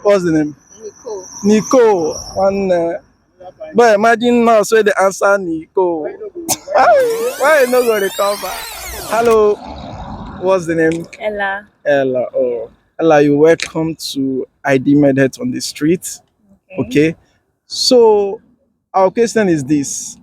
What's the name? Nico. Nico. One. But imagine now, so the answer Nico. Why you not going to recover? Hello. What's the name? Ella. Ella. Oh, Ella, you welcome to iDealmedhealth on the street. Okay. Okay. So our question is this: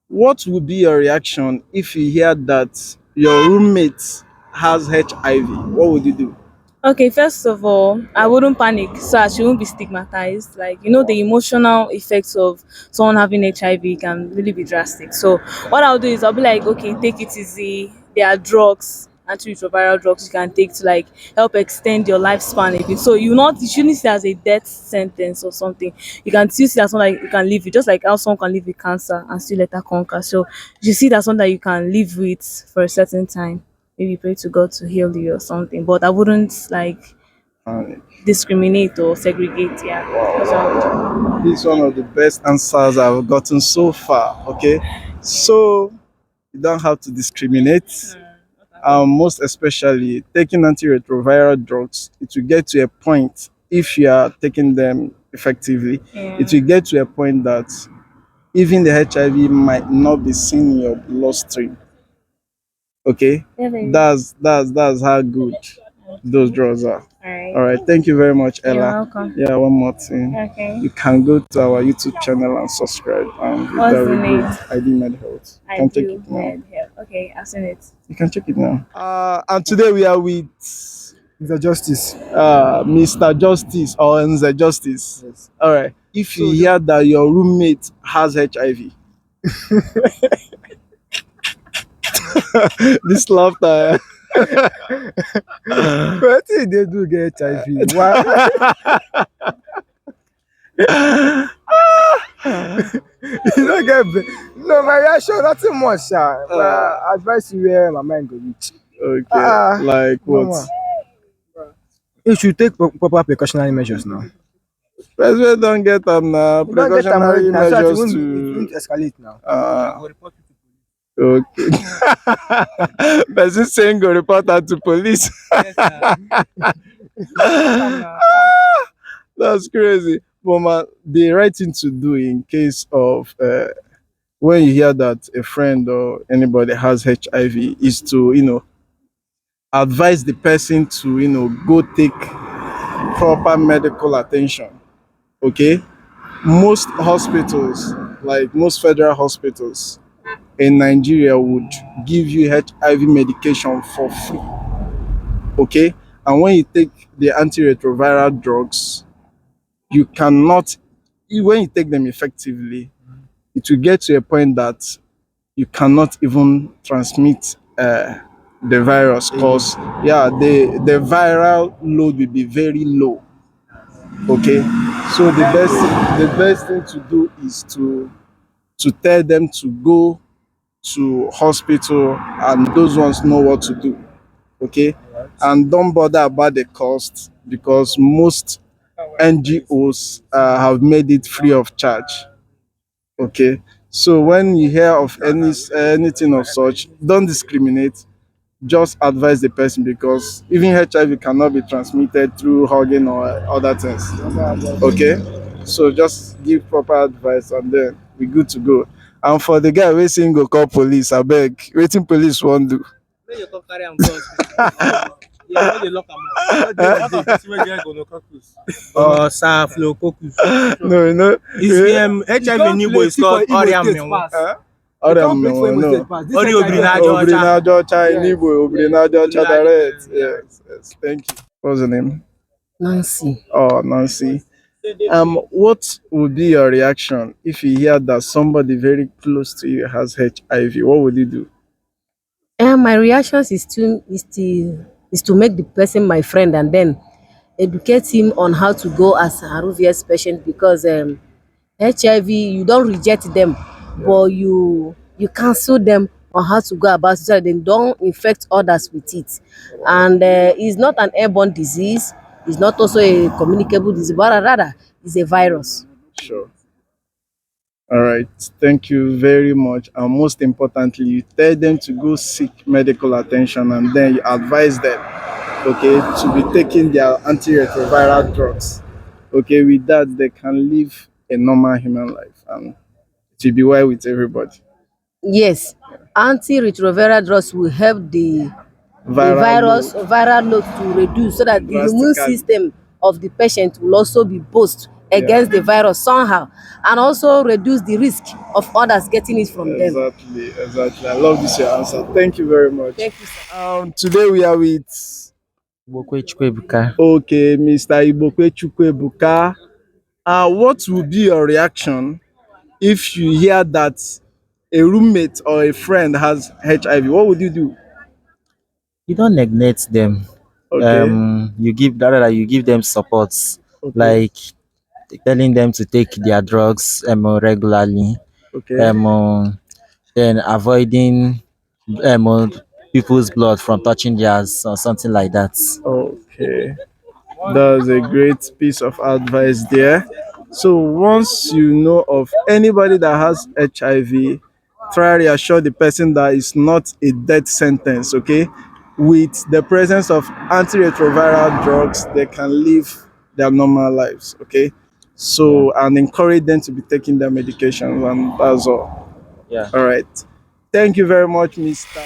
what would be your reaction if you hear that your roommate has HIV? What would you do? Okay, first of all, I wouldn't panic so I shouldn't be stigmatized. Like, the emotional effects of someone having HIV can really be drastic. So, what I'll do is I'll be like, okay, take it easy. There are drugs, antiretroviral drugs you can take to like help extend your lifespan a bit. So, you shouldn't see it as a death sentence or something. You can still see it as something like you can live with, just like how someone can live with cancer and still let her conquer. So, you see it as something that you can live with for a certain time. Maybe pray to God to heal you or something. But I wouldn't like Uh, discriminate or segregate. Yeah, that's what I would do. this is one of the best answers I've gotten so far. Okay, so you don't have to discriminate. Most especially taking antiretroviral drugs, it will get to a point, if you are taking them effectively, it Yeah, will get to a point that even the HIV might not be seen in your bloodstream. Okay, definitely. that's how good those drugs are. All right. All right, thank you very much, You're Ella. welcome. Yeah, one more thing. Okay. You can go to our YouTube channel and subscribe, and What's that the will be name? great. ID Med Health. You I can check do it now. med help. Okay, I've seen it. You can check it now. And today we are with Mr. Justice. Mr. Justice or Nze Justice. Yes. All right. If you So hear that your roommate has HIV, this laughter. wetin they do get HIV? Why? You don't get no my reaction nothing much but advice you where my mind go reach. Okay. Like No what? more. You should take proper precautionary measures now. President don't get them now. You don't get am Precautionary already now, so that measures it won't to. escalate now. Okay. Person saying go report that to police. That's crazy. But man, the right thing to do in case of when you hear that a friend or anybody has HIV is to advise the person to go take proper medical attention. Okay, most hospitals, like most federal hospitals in Nigeria, would give you HIV medication for free. Okay, and when you take the antiretroviral drugs, you cannot, when you take them effectively, it will get to a point that you cannot even transmit the virus, because yeah, the viral load will be very low. Okay, so the best thing to do is to tell them to go to hospital, and those ones know what to do. Okay, and don't bother about the cost, because most NGOs have made it free of charge. Okay, so when you hear of anything of such, don't discriminate. Just advise the person, because even HIV cannot be transmitted through hugging or other things. Okay, so just give proper advice, and then we good to go. And for the guy wey saying go call police, abeg, wetin police wan do? Make you come carry am go hospital. Yeah, make you lock am up. What of person wey get gonorrhoeus or staphylococcus? No. It's HIV in Igbo is called Oriam Mewo. Ọrịa mmịnwụ, no. Obiri na-aja ọcha in Igbo, obiri na-aja ọcha direct. Yes, thank you. What's the name? Nancy. Oh, Nancy. What would be your reaction if you hear that somebody very close to you has HIV? What would you do? My reactions is to make the person my friend and then educate him on how to go as a Haruvia's patient, because HIV you don't reject them, but you counsel them on how to go about it so that they don't infect others with it. And it's not an airborne disease, it's not also a communicable disease, but rather it's a virus. Sure. All right. Thank you very much. And most importantly, you tell them to go seek medical attention, and then you advise them, okay, to be taking their antiretroviral drugs. Okay, with that, they can live a normal human life and it will be well with everybody. Yes, antiretroviral drugs will help the Viral virus load or viral load to reduce so that the immune drastically. system of the patient will also be boost Yeah, against the virus somehow, and also reduce the risk of others getting it from them. exactly, exactly. I love this your answer. Thank you very much. Thank you, sir. Today we are with okay, Mr. Ibokwe Chukwebuka. What would be your reaction if you hear that a roommate or a friend has HIV? What would you do? You don't neglect them. Okay, You give rather you give them supports, okay, like telling them to take their drugs regularly, okay, then avoiding people's blood from touching theirs or something like that. okay. That's a great piece of advice there. So once you know of anybody that has HIV, try reassure the person that it's not a death sentence, okay? With the presence of antiretroviral drugs, they can live their normal lives, okay? Yeah, So, and encourage them to be taking their medications, and that's all. yeah. All right. Thank you very much, Mr.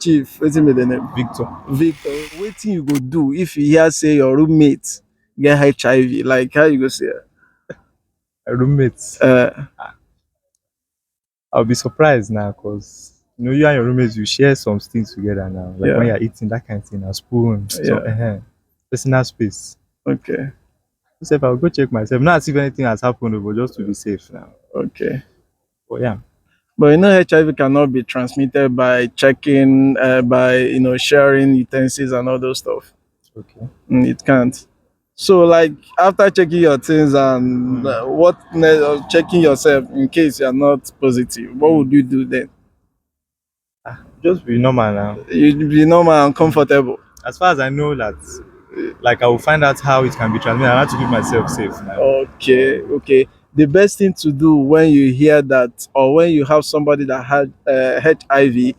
Chief. What's the name? Victor. Victor, wetin you go do if you hear say your roommate get HIV? Like how you go say Roommates. I'll be surprised now because you and your roommates you share some things together now. Like when yeah, you're eating that kind of thing, a spoon, so yeah, personal space. okay, So if I'll go check myself, not as if anything has happened, but just to be safe now. okay. But yeah, But you know HIV cannot be transmitted by checking, by sharing utensils and all those stuff. okay. It can't. So like after checking your things and checking yourself in case you are not positive, what would you do then? Just be normal now. You'd be normal and comfortable. As far as I know that, like I will find out how it can be transmitted. I have to keep myself safe now. Okay, okay. The best thing to do when you hear that or when you have somebody that had HIV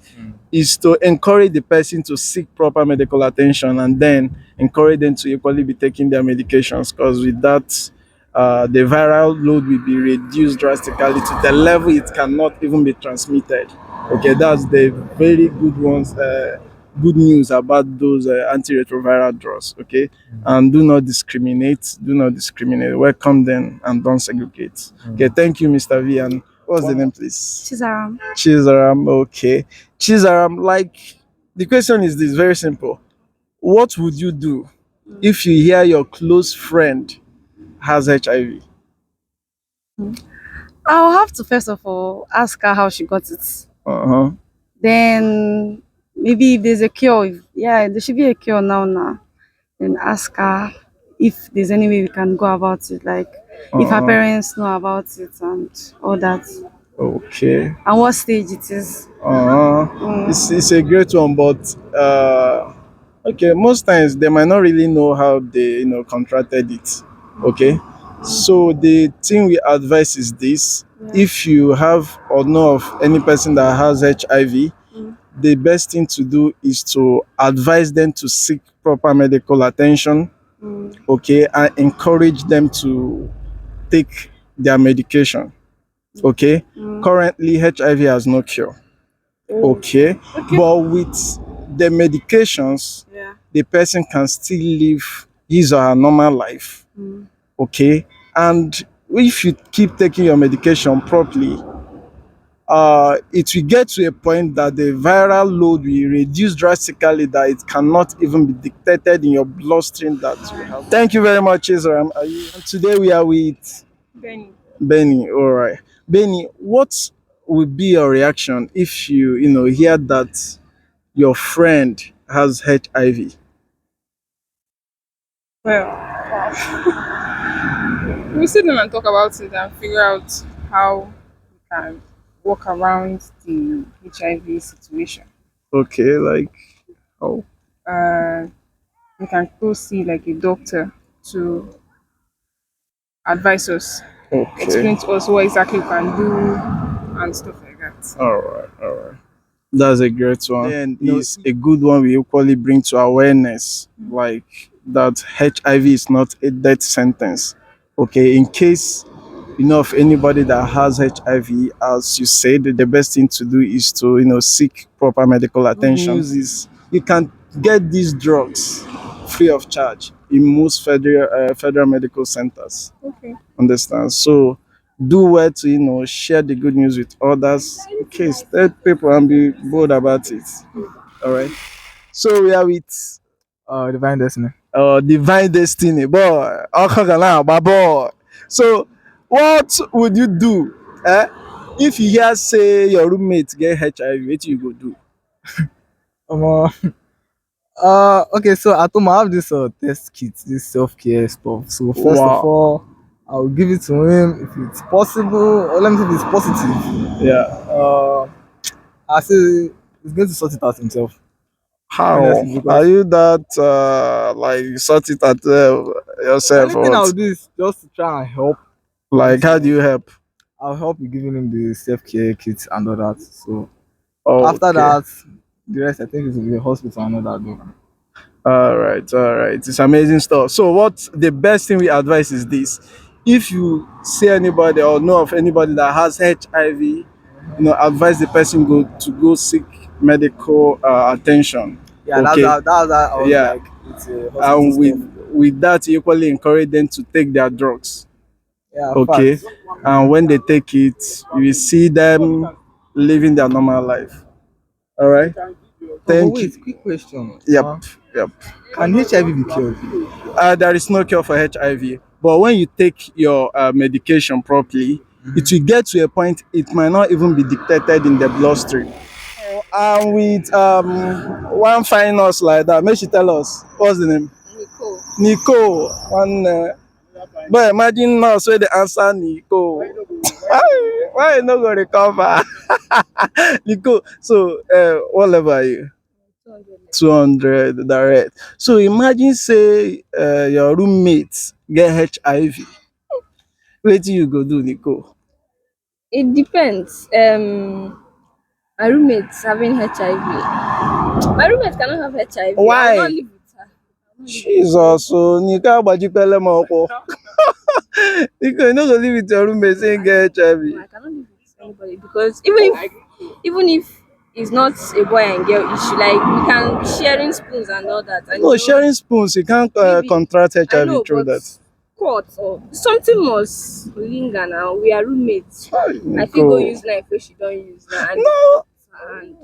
is to encourage the person to seek proper medical attention and then encourage them to equally be taking their medications because with that, the viral load will be reduced drastically to the level it cannot even be transmitted. Okay, that's the very good ones. Good news about those antiretroviral drugs. Okay, and do not discriminate. Do not discriminate. Welcome them and don't segregate. Okay, thank you, Mr. V. And what's the name, please? Chizaram. Chizaram. Okay, Chizaram. Like the question is this: very simple. What would you do if you hear your close friend has HIV? I'll have to first of all ask her how she got it. Uh-huh. Then maybe if there's a cure, yeah, there should be a cure now. Then ask her if there's any way we can go about it, like if her Uh-huh. parents know about it and all that, Okay. and what stage it is. Uh-huh. It's a great one, but okay, most times they might not really know how they contracted it. Okay. So the thing we advise is this: if you have or know of any person that has HIV, the best thing to do is to advise them to seek proper medical attention, okay, and encourage them to take their medication. Okay. Currently, HIV has no cure. Okay. But with the medications, Yeah. the person can still live his or her normal life. Okay. And if you keep taking your medication properly, it will get to a point that the viral load will reduce drastically that it cannot even be detected in your bloodstream that you have. Thank you very much, Israel. Today we are with Benny. Benny. All right. Benny, what would be your reaction if you hear that your friend has HIV? Well, we'll sit down and talk about it and figure out how we can work around the HIV situation. Okay, like oh, Uh, we can go see like a doctor to advise us, okay. explain to us what exactly we can do and stuff like that. All right, all right. That's a great one. Then is a good one we equally bring to awareness, like that HIV is not a death sentence. Okay, in case you know of anybody that has HIV, as you said, the best thing to do is to seek proper medical attention. News is you can get these drugs free of charge in most federal medical centers. Okay. Understand? So do well to share the good news with others. In case tell people and be bold about it. All right. So we are with Divine destiny. divine destiny, boy. Boy. So what would you do if you hear say your roommate get HIV? What you go do? Um, okay, so at home I have this test kit, this self-care stuff. So first of Wow. all, I'll give it to him if it's possible, or let me see if it's positive. Yeah. I say he's going to sort it out himself. How Honestly, are because you that like you sort it out the yourself only or thing I'll what? do is just to try and help. Like how do you help? I'll help you giving him the self-care kit and all that. So after Okay. that, the rest I think it will be the hospital and all that. Though. All right, all right. It's amazing stuff. So, what the best thing we advise is this: if you see anybody or know of anybody that has HIV, advise the person go seek medical attention. Yeah, Okay. that's how I was Yeah, like, it's a hospital and stuff. with that, you equally encourage them to take their drugs. Yeah, Okay, facts. and when they take it, you will see them living their normal life. All right. But Thank wait, you. quick question. Yep. Yep. Can HIV be cured? There is no cure for HIV. But when you take your medication properly, it will get to a point it might not even be detected in the bloodstream. And with one fine nurse like that, make she tell us what's the name? Nico. Nico. One. But imagine nurse where they answer Nico. Why you not gonna recover? Nico. So what level are you? 200 direct. So imagine say your roommate get HIV. Wetin you go do, Nico? It depends. My roommate's having HIV. My roommate cannot have HIV. I will not Why? live with her. Jesus, so Nico agbajipele mo ọkọ. Nico, you no go live with your roommate say him get I HIV. cannot live with anybody because even if it's not a boy and girl issue, like we can be sharing spoons and all that. And No, sharing spoons, you can't maybe contract I HIV know, through but that. court or something must linger now. We are roommates. Hi, I fit go Nico. use knife wey she don use now and No,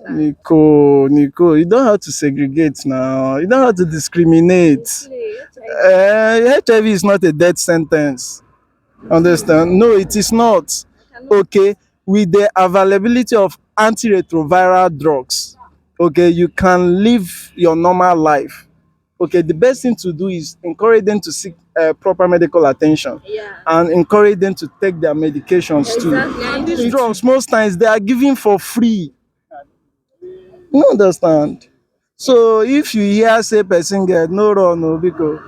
and Nico, you don't have to segregate now. You don't have to discriminate. play HIV. HIV is not a death sentence. Understand? No, it is not. Cannot. Okay, with the availability of antiretroviral drugs, okay, you can live your normal life. Okay, the best thing to do is encourage them to seek proper medical attention Yeah. and encourage them to take their medications too. Exactly. And these drugs, most times, they are given for free. You understand? So if you hear say person get no run no biko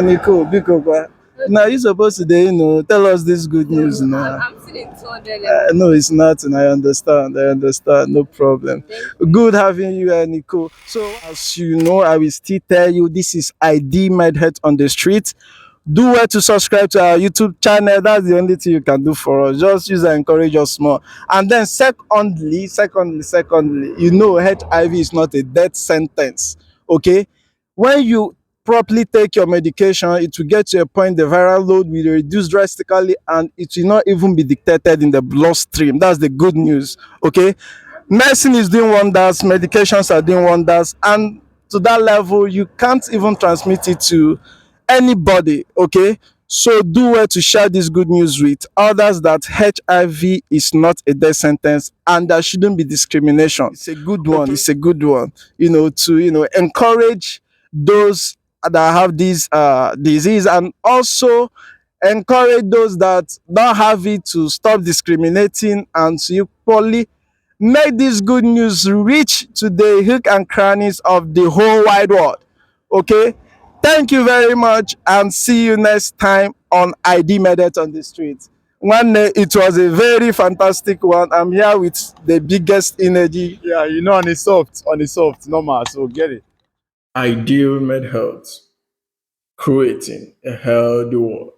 Nico biko kwa now you supposed to dey tell us this good news now. I'm still in 200 level. No, it's nothing. I understand. I understand. No problem. Good having you, Nico. So, as you know, I will still tell you this is iDealmedhealth on the street. Do well to subscribe to our YouTube channel. That's the only thing you can do for us. Just use and encourage us more. And then, secondly, HIV is not a death sentence. Okay, when you properly take your medication, it will get to a point the viral load will reduce drastically and it will not even be detected in the bloodstream. That's the good news. Okay. Medicine is doing wonders, medications are doing wonders, and to that level, you can't even transmit it to anybody. Okay. So do well to share this good news with others that HIV is not a death sentence and there shouldn't be discrimination. It's a good one. It's a good one. To encourage those that have this disease and also encourage those that don't have it to stop discriminating and to equally make this good news reach to the hook and crannies of the whole wide world. Okay, thank you very much and see you next time on iDealmedhealth on the street. One day it was a very fantastic one. I'm here with the biggest energy. Yeah, on the soft, normal, so get it. iDealmedhealth, creating a healthy world.